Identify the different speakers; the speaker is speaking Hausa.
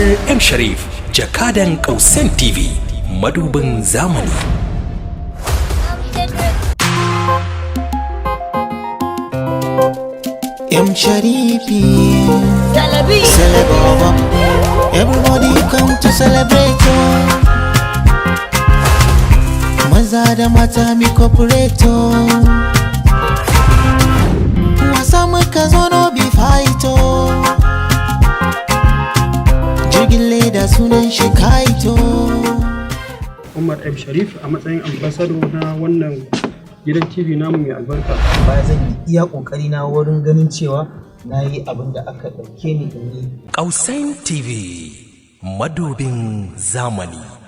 Speaker 1: Umar M Shareef, Jakadan Qausain TV, madubin zamani.
Speaker 2: M Shareefi, Celebova, everybody come to celebrate. Maza da mata mi corporato, wasa muka zo no bi fighto. Jirgin leda sunan shi kaito.
Speaker 3: Umar M Shareef a matsayin Amassador na wannan gidan TV namu mai albarka.
Speaker 4: Baya zan yi iya kokari na wurin ganin cewa na yi abin da aka ɗauke ni in yi.
Speaker 1: Qausain TV, madubin zamani.